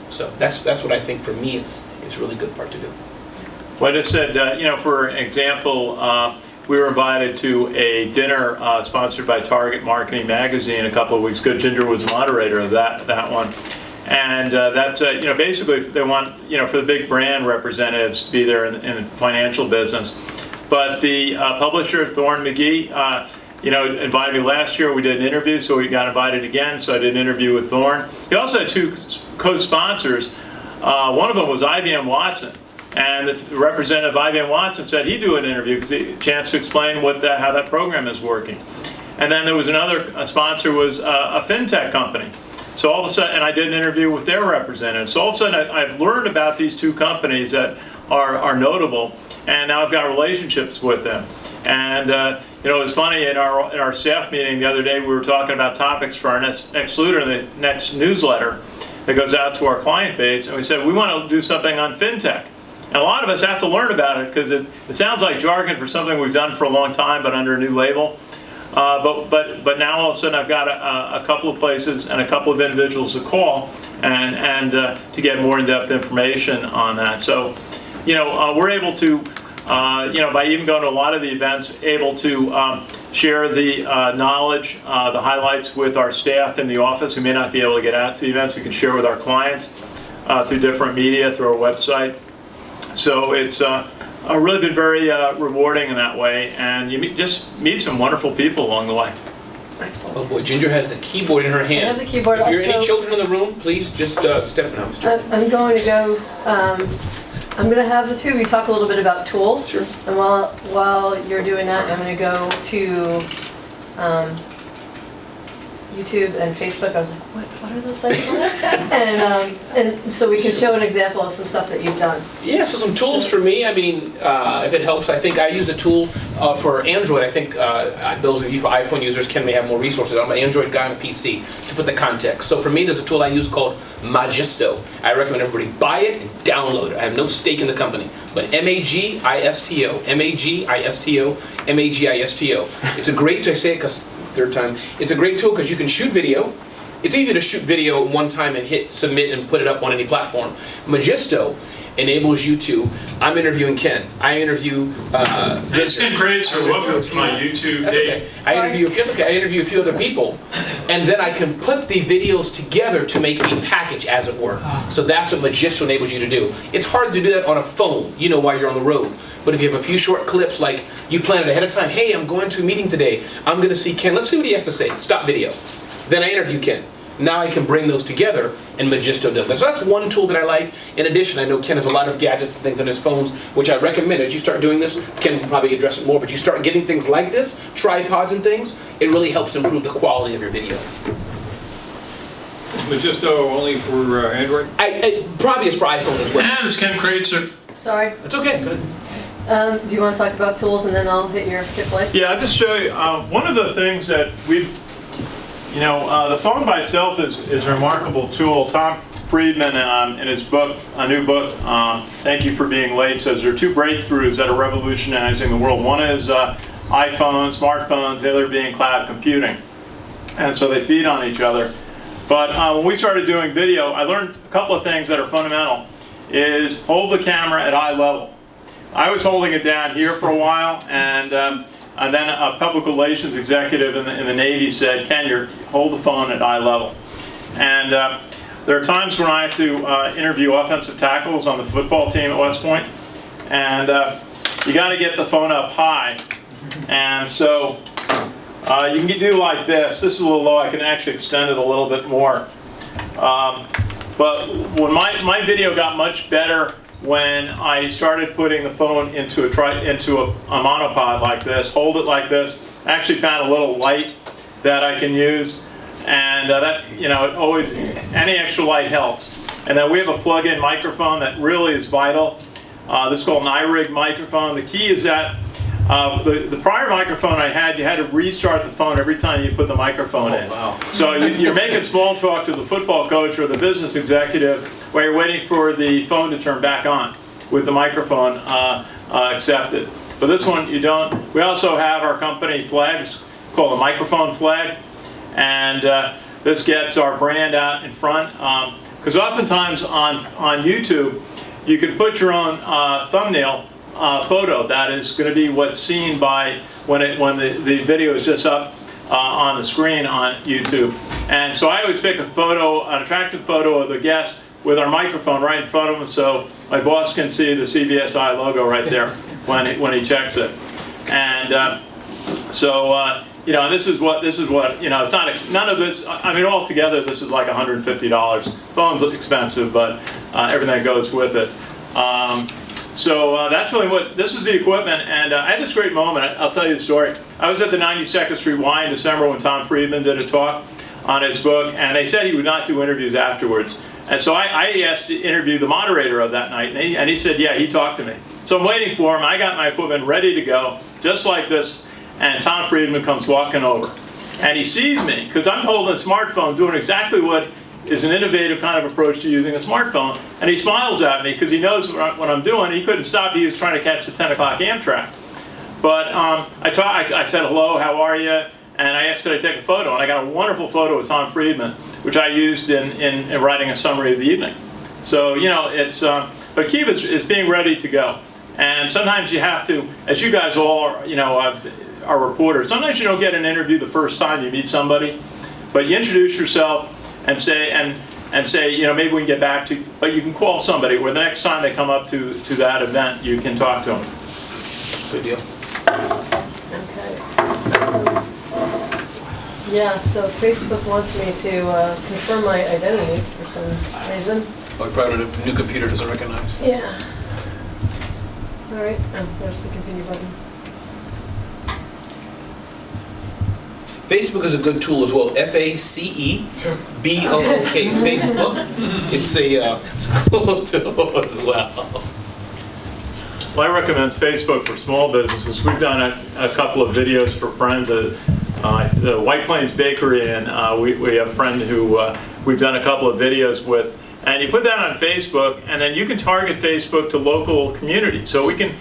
Speaker 3: So that's what I think for me it's a really good part to do.
Speaker 6: Well, I just said, for example, we were invited to a dinner sponsored by Target Marketing Magazine a couple of weeks ago. Ginger was the moderator of that one. And that's, basically they want, for the big brand representatives to be there in the financial business. But the publisher, Thorne McGee, invited me last year. We did an interview, so we got invited again. So I did an interview with Thorne. He also had two co-sponsors. One of them was IBM Watson. And the representative of IBM Watson said he'd do an interview because he had a chance to explain how that program is working. And then there was another sponsor was a fintech company. So all of a sudden, and I did an interview with their representative. So all of a sudden, I've learned about these two companies that are notable, and now I've got relationships with them. And it was funny in our staff meeting the other day. We were talking about topics for our next newsletter that goes out to our client base, and we said we want to do something on fintech. And a lot of us have to learn about it because it sounds like jargon for something we've done for a long time, but under a new label. But now all of a sudden I've got a couple of places and a couple of individuals to call and to get more in-depth information on that. So, we're able to, by even going to a lot of the events, able to share the knowledge, the highlights with our staff in the office who may not be able to get out to the events. We can share with our clients through different media, through our website. So it's really been very rewarding in that way, and you just meet some wonderful people along the way.
Speaker 4: Excellent.
Speaker 3: Oh boy, Ginger has the keyboard in her hand.
Speaker 4: I have the keyboard.
Speaker 3: If you're any
Speaker 4: Also,
Speaker 3: children in the room, please just step now.
Speaker 4: I'm going to go. I'm going to have the two of you talk a little bit about tools.
Speaker 3: Sure.
Speaker 4: And while you're doing that, I'm going to go to YouTube and Facebook. I was like, what are those sites called? And so we can show an example of some stuff that you've done.
Speaker 3: Yeah, so some tools for me. I mean, if it helps, I think I use a tool for Android. I think those of you iPhone users may have more resources. I'm an Android guy on a PC, to put the context. So for me, there's a tool I use called Magisto. I recommend everybody buy it and download it. I have no stake in the company. But M-A-G-I-S-T-O, M-A-G-I-S-T-O, M-A-G-I-S-T-O. It's a great, I say it because third time, it's a great tool because you can shoot video. It's easy to shoot video one time and hit submit and put it up on any platform. Magisto enables you to, I'm interviewing Ken, I interview
Speaker 6: This Ken Kraetzer, welcome to my YouTube
Speaker 3: That's
Speaker 6: page.
Speaker 3: okay. I interview a few other people, and then I can put the videos together to make a package, as it were. So that's what Magisto enables you to do. It's hard to do that on a phone, while you're on the road. But if you have a few short clips, like you plan it ahead of time, hey, I'm going to a meeting today, I'm going to see Ken, let's see what he has to say, stop video. Then I interview Ken. Now I can bring those together, and Magisto does that. So that's one tool that I like. In addition, I know Ken has a lot of gadgets and things on his phones, which I recommend. As you start doing this, Ken can probably address it more, but you start getting things like this, tripods and things, it really helps improve the quality of your video.
Speaker 5: Magisto only for Android?
Speaker 3: Probably is for iPhone as well.
Speaker 6: And it's Ken Kraetzer.
Speaker 4: Sorry.
Speaker 3: It's okay, good.
Speaker 4: Do you want to talk about tools and then I'll hit play?
Speaker 6: Yeah, I'll just show you, one of the things that we've, the phone by itself is a remarkable tool. Tom Friedman, in his book, a new book, Thank You for Being Late, says there are two breakthroughs that are revolutionizing the world. One is iPhones, smartphones, the other being cloud computing. And so they feed on each other. But when we started doing video, I learned a couple of things that are fundamental, is hold the camera at eye level. I was holding it down here for a while, and then a public relations executive in the Navy said, Ken, hold the phone at eye level. And there are times when I have to interview offensive tackles on the football team at West Point, and you got to get the phone up high. And so you can do like this. This is a little low. I can actually extend it a little bit more. But when my video got much better when I started putting the phone into a monopod like this, hold it like this. I actually found a little light that I can use, and that it always, any extra light helps. And then we have a plug-in microphone that really is vital. This is called an iRig microphone. The key is that the prior microphone I had, you had to restart the phone every time you put the microphone in.
Speaker 3: Wow.
Speaker 6: So you're making small talk to the football coach or the business executive while you're waiting for the phone to turn back on with the microphone accepted. But this one you don't. We also have our company flag. It's called a microphone flag. And this gets our brand out in front. Because oftentimes on YouTube, you can put your own thumbnail photo that is going to be what's seen by when the video is just up on the screen on YouTube. And so I always pick a photo, an attractive photo of the guest with our microphone right in front of him, so my boss can see the CBSI logo right there when he checks it. And this is what it's not none of this. I mean, altogether this is like $150. Phone's expensive, but everything that goes with it. So that's really this is the equipment, and I had this great moment. I'll tell you the story. I was at the 92nd Street Y in December when Tom Friedman did a talk on his book, and they said he would not do interviews afterwards. And so I asked to interview the moderator of that night, and he said, yeah, he talked to me. So I'm waiting for him. I got my equipment ready to go, just like this, and Tom Friedman comes walking over. And he sees me, because I'm holding a smartphone, doing exactly what is an innovative kind of approach to using a smartphone. And he smiles at me, because he knows what I'm doing. He couldn't stop. He was trying to catch the 10 o'clock Amtrak. But I said, hello, how are you? And I asked, could I take a photo? And I got a wonderful photo of Tom Friedman, which I used in writing a summary of the evening. So, it's, but key is being ready to go. And sometimes you have to, as you guys all are reporters, sometimes you don't get an interview the first time you meet somebody, but you introduce yourself and say, maybe we can get back to, but you can call somebody, or the next time they come up to that event, you can talk to them.
Speaker 3: Good deal.
Speaker 4: Okay. Yeah, so Facebook wants me to confirm my identity for some reason.
Speaker 3: Oh, probably a new computer doesn't recognize.
Speaker 4: Yeah. All right. Oh, there's the continue button.
Speaker 3: Facebook is a good tool as well. FACEBOOK. Facebook. It's a cool tool as well.
Speaker 6: Well, I recommend Facebook for small businesses. We've done a couple of videos for friends. The White Plains Bakery, and we have a friend who we've done a couple of videos with. And you put that on Facebook, and then you can target Facebook to local communities. So we can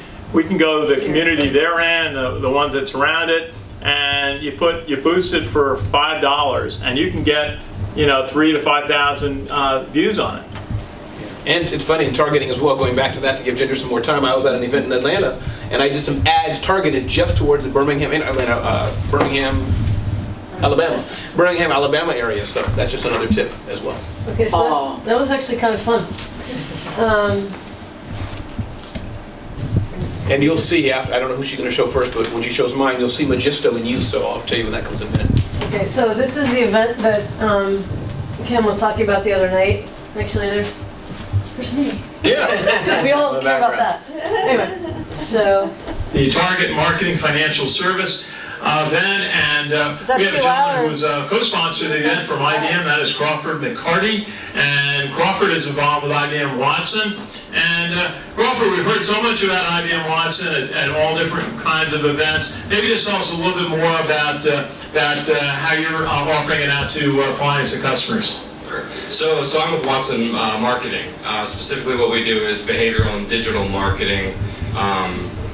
Speaker 6: go to the community they're in, the ones that surround it, and you boost it for $5, and you can get 3,000 to 5,000 views on it.
Speaker 3: And it's funny in targeting as well, going back to that to give Ginger some more time. I was at an event in Atlanta, and I did some ads targeted just towards the Birmingham, Alabama area. So that's just another tip as well.
Speaker 4: Okay, so that was actually kind of fun.
Speaker 3: And you'll see after, I don't know who she's going to show first, but when she shows mine, you'll see Magisto in use, so I'll tell you when that comes in a minute.
Speaker 4: Okay, so this is the event that Ken was talking about the other night. Actually, there's me.
Speaker 6: Yeah.
Speaker 4: Because we all care about that. Anyway, so.
Speaker 7: The Target Marketing Financial Service event, and we have a gentleman who's co-sponsored the event from IBM. That is Crawford McCarty, and Crawford is involved with IBM Watson. And Crawford, we've heard so much about IBM Watson at all different kinds of events. Maybe just tell us a little bit more about how you're offering it out to clients and customers.
Speaker 8: So I'm with Watson Marketing. Specifically what we do is behavioral and digital marketing.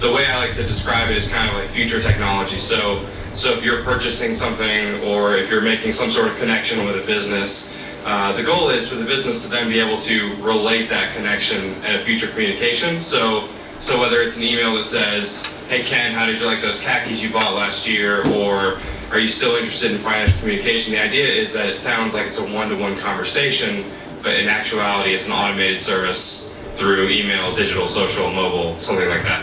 Speaker 8: The way I like to describe it is kind of like future technology. So if you're purchasing something or if you're making some sort of connection with a business, the goal is for the business to then be able to relate that connection in a future communication. So whether it's an email that says, hey Ken, how did you like those khakis you bought last year? Or are you still interested in financial communication? The idea is that it sounds like it's a one-to-one conversation, but in actuality it's an automated service through email, digital, social, mobile, something like that.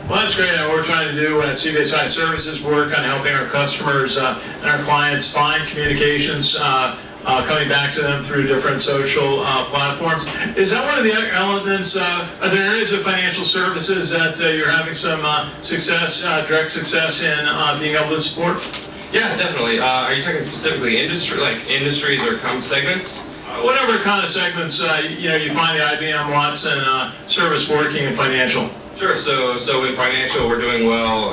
Speaker 7: Well, that's great. And what we're trying to do at CBSI Services, work on helping our customers and our clients find communications coming back to them through different social platforms. Is that one of the elements? Are there areas of financial services that you're having some success, direct success in being able to support?
Speaker 8: Yeah, definitely. Are you talking specifically industries or segments?
Speaker 7: Whatever kind of segments you find the IBM Watson service working in financial.
Speaker 8: Sure. So in financial, we're doing well,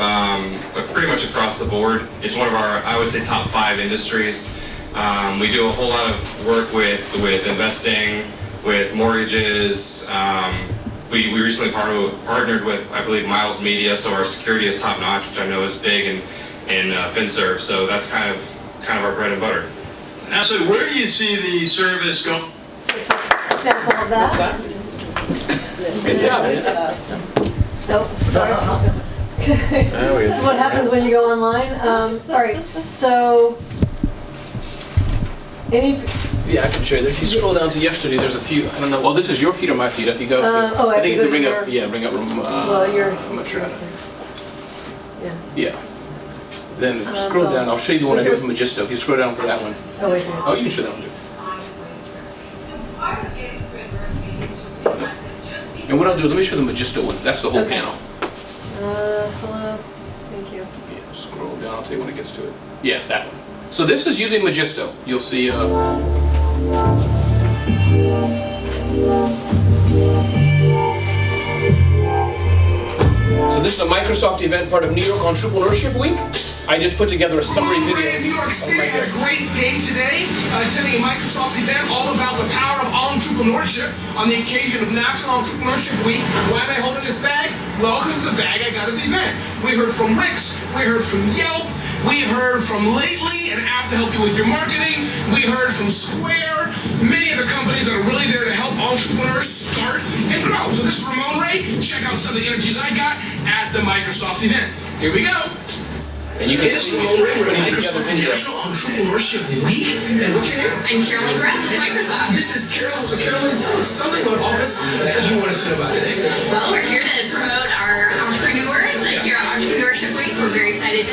Speaker 8: pretty much across the board. It's one of our, I would say, top 5 industries. We do a whole lot of work with investing, with mortgages. We recently partnered with, I believe, Miles Media, so our security is top notch, which I know is big in FinServ. So that's kind of our bread and butter.
Speaker 7: Now, so where do you see the service go?
Speaker 4: This is a sample of that.
Speaker 3: Good job.
Speaker 4: Nope, sorry. This is what happens when you go online. All right, so
Speaker 3: Yeah, I can show you. If you scroll down to yesterday, there's a few. I don't know. Well, this is your feed or my feed. If you go to, I think it's to bring up. Yeah, bring up.
Speaker 4: Well, you're.
Speaker 3: I'm not sure how to. Yeah. Then scroll down. I'll show you the one I did with Magisto. If you scroll down for that one.
Speaker 4: Oh wait.
Speaker 3: Oh, you can show that one too. And what I'll do, let me show the Magisto one. That's the whole panel.
Speaker 4: Hello. Thank you.
Speaker 3: Yeah, scroll down. I'll tell you when it gets to it. Yeah, that one. So this is using Magisto. You'll see. So this is a Microsoft event, part of New York Entrepreneurship Week. I just put together a summary video.
Speaker 9: We're in New York City. Had a great day today, attending a Microsoft event all about the power of entrepreneurship on the occasion of National Entrepreneurship Week. Why am I holding this bag? Well, because it's the bag I got at the event. We heard from Wix, we heard from Yelp, we heard from Lately, an app to help you with your marketing. We heard from Square, many of the companies that are really there to help entrepreneurs start and grow. So this is Ramon Ray. Check out some of the interviews I got at the Microsoft event. Here we go.
Speaker 3: And you can
Speaker 9: This
Speaker 3: see
Speaker 9: is Ramon Ray. We're
Speaker 3: putting
Speaker 9: at
Speaker 3: together
Speaker 9: Microsoft
Speaker 3: video.
Speaker 9: National Entrepreneurship Week. And what's your name?
Speaker 10: I'm Carolyn Grass with Microsoft.
Speaker 9: This is Carolyn. So Carolyn, tell us something about all this that you wanted to know about today.
Speaker 10: Well, we're here to promote our entrepreneurs here at Entrepreneurship Week. We're very excited to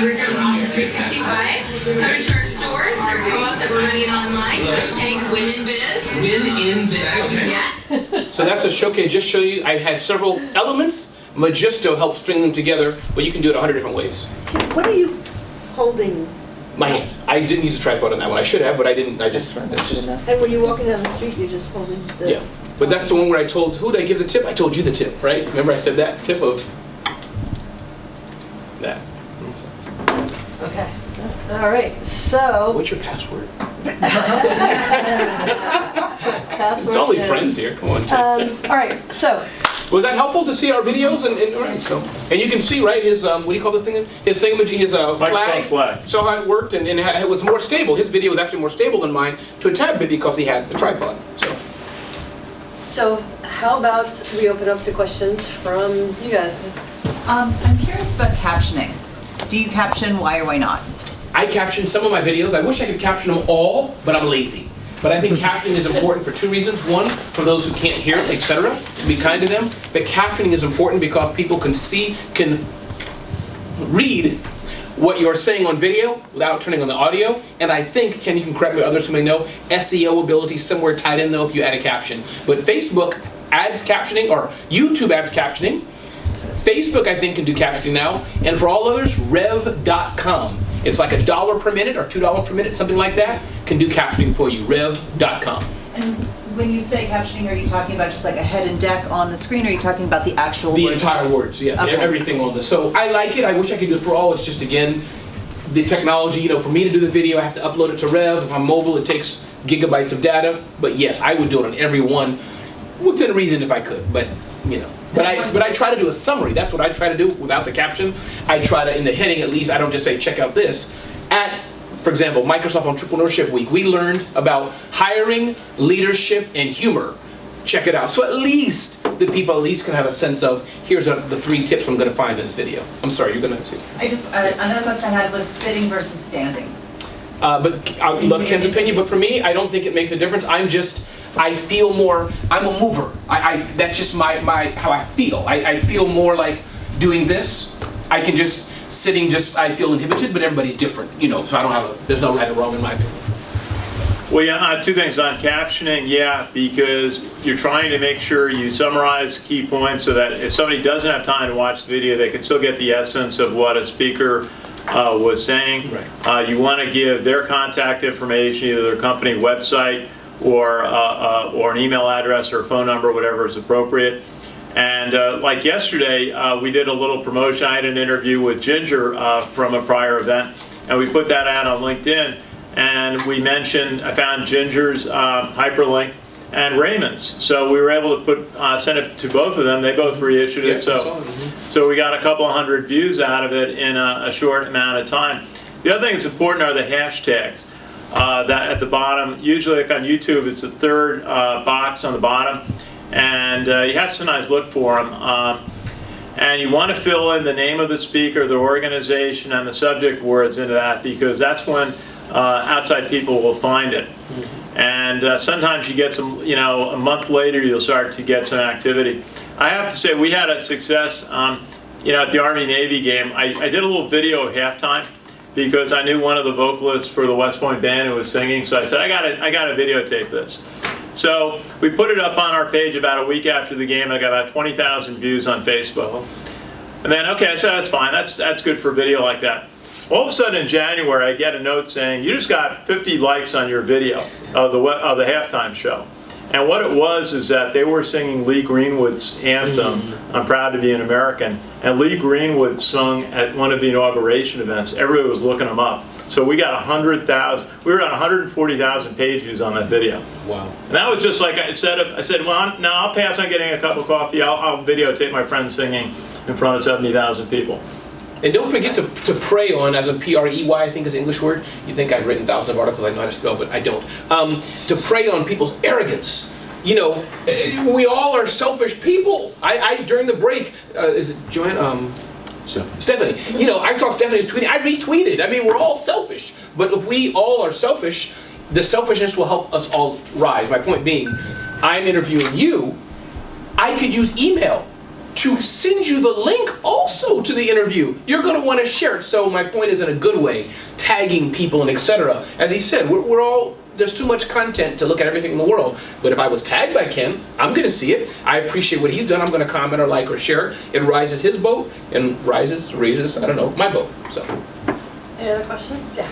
Speaker 10: we're here with Office 365. Come into our stores. There are promos that we're running online. Hashtag Win in Biz.
Speaker 9: Win in Biz. Okay.
Speaker 10: Yeah.
Speaker 3: So that's a showcase. Just show you. I have several elements. Magisto helps string them together, but you can do it 100 different ways.
Speaker 2: What are you
Speaker 11: holding?
Speaker 3: My hand. I didn't use a tripod on that one. I should have, but I didn't. I just.
Speaker 2: That's
Speaker 3: just
Speaker 2: good
Speaker 11: And when you're walking down the street, you're just holding the...
Speaker 3: yeah. But that's the one where I told, who did I give the tip? I told you the tip, right? Remember I said that tip of that.
Speaker 4: Okay. All right. So.
Speaker 3: What's your password?
Speaker 4: Password
Speaker 3: It's only
Speaker 4: is-
Speaker 3: friends here. Come on.
Speaker 4: All right. So.
Speaker 3: Was that helpful to see our videos? And all right, so, and you can see, right, his, what do you call this thing? His thingamajig, his flag. So how it worked, and it was more stable. His video was actually more stable than mine to a tad bit because he had the tripod.
Speaker 4: So how about we open up to questions from you guys?
Speaker 12: I'm curious about captioning. Do you caption? Why or why not?
Speaker 3: I caption some of my videos. I wish I could caption them all, but I'm lazy. But I think captioning is important for two reasons. One, for those who can't hear, etc., to be kind to them. But captioning is important because people can see, can read what you're saying on video without turning on the audio. And I think, Ken, you can correct me, others who may know, SEO ability somewhere tied in though if you add a caption. But Facebook adds captioning, or YouTube adds captioning. Facebook, I think, can do captioning now. And for all others, rev.com. It's like $1 per minute or $2 per minute, something like that, can do captioning for you, rev.com.
Speaker 12: And when you say captioning, are you talking about just like a head and deck on the screen, or are you talking about the actual
Speaker 3: The
Speaker 12: words?
Speaker 3: entire words, yeah,
Speaker 12: Okay.
Speaker 3: everything on this. So I like it. I wish I could do it for all. It's just, again, the technology, you know, for me to do the video, I have to upload it to Rev. If I'm mobile, it takes gigabytes of data. But yes, I would do it on every one within reason if I could, but, you know. But I try to do a summary. That's what I try to do without the caption. I try to, in the heading at least, I don't just say, check out this. At, for example, Microsoft Entrepreneurship Week, we learned about hiring, leadership, and humor. Check it out. So at least the people at least can have a sense of, here's the 3 tips I'm going to find in this video. I'm sorry, you're going to say something.
Speaker 12: Another question I had was sitting versus standing.
Speaker 3: But I love Ken's opinion, but for me, I don't think it makes a difference. I feel more, I'm a mover. That's just how I feel. I feel more like doing this. I can just, sitting I feel inhibited, but everybody's different, you know, so I don't have there's no right or wrong in my opinion.
Speaker 6: Well, yeah, 2 things on captioning. Yeah, because you're trying to make sure you summarize key points so that if somebody doesn't have time to watch the video, they can still get the essence of what a speaker was saying.
Speaker 3: Right.
Speaker 6: You want to give their contact information, either their company website or an email address or a phone number, whatever is appropriate. And like yesterday, we did a little promotion. I had an interview with Ginger from a prior event, and we put that out on LinkedIn. And we mentioned, I found Ginger's hyperlink and Raymond's. So we were able to send it to both of them. They both reissued it. So we got a couple of hundred views out of it in a short amount of time. The other thing that's important are the hashtags. That at the bottom, usually like on YouTube, it's the 3rd box on the bottom. And you have to sometimes look for them. And you want to fill in the name of the speaker, the organization, and the subject words into that, because that's when outside people will find it. And sometimes you get some, you know, a month later you'll start to get some activity. I have to say we had a success, you know, at the Army-Navy game. I did a little video at halftime because I knew one of the vocalists for the West Point band who was singing, so I said, I gotta videotape this. So we put it up on our page about a week after the game. I got about 20,000 views on Facebook. And then, okay, I said, that's fine. That's good for a video like that. All of a sudden in January, I get a note saying, you just got 50 likes on your video of the halftime show. And what it was is that they were singing Lee Greenwood's anthem, I'm Proud to Be an American. And Lee Greenwood sung at one of the inauguration events. Everybody was looking him up. So we got 100,000, we were at 140,000 page views on that video.
Speaker 3: Wow.
Speaker 6: And that was just like, I said, well, no, I'll pass on getting a cup of coffee. I'll videotape my friend singing in front of 70,000 people.
Speaker 3: And don't forget to prey on, as a P-R-E-Y, I think is the English word. You think I've written thousands of articles, I know how to spell, but I don't. To prey on people's arrogance. You know, we all are selfish people. During the break, is it Joanne? Stephanie. You know, I saw Stephanie was tweeting. I retweeted. I mean, we're all selfish. But if we all are selfish, the selfishness will help us all rise. My point being, I'm interviewing you. I could use email to send you the link also to the interview. You're going to want to share it. So my point is in a good way, tagging people and etc. As he said, we're all, there's too much content to look at everything in the world. But if I was tagged by Ken, I'm going to see it. I appreciate what he's done. I'm going to comment or like or share it. It rises his boat and raises, I don't know, my boat. So
Speaker 4: Any other questions? Yeah.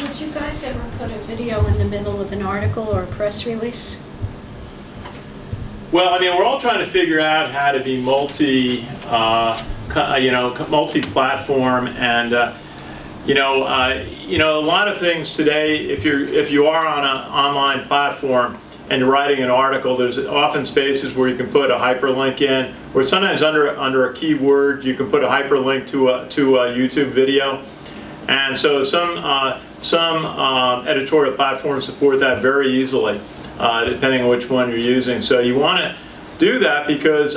Speaker 13: Would you guys ever put a video in the middle of an article or a press release?
Speaker 6: Well, I mean, we're all trying to figure out how to be multi-platform, and a lot of things today. If you are on an online platform and you're writing an article, there's often spaces where you can put a hyperlink in, or sometimes under a keyword you can put a hyperlink to a YouTube video, and so some editorial platforms support that very easily. Depending on which one you're using. So you want to do that because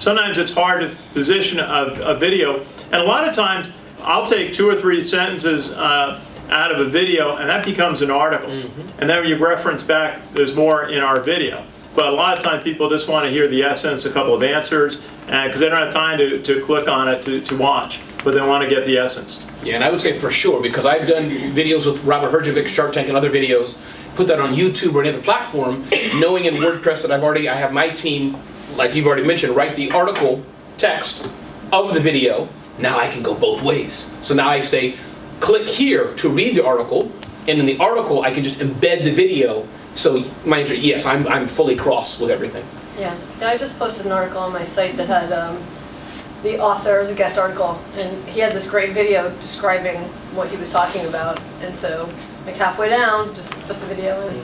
Speaker 6: sometimes it's hard to position a video. And a lot of times I'll take 2 or 3 sentences out of a video and that becomes an article. And then when you reference back, there's more in our video. But a lot of times people just want to hear the essence, a couple of answers, because they don't have time to click on it to watch, but they want to get the essence.
Speaker 3: Yeah, and I would say for sure, because I've done videos with Robert Herjavec, Shark Tank, and other videos, put that on YouTube or any other platform, knowing in WordPress that I have my team, like you've already mentioned, write the article text of the video. Now I can go both ways. So now I say, click here to read the article, and in the article I can just embed the video. So yes, I'm fully cross with everything.
Speaker 4: Yeah, I just posted an article on my site that had the author as a guest article, and he had this great video describing what he was talking about, and so like halfway down, just put the video in.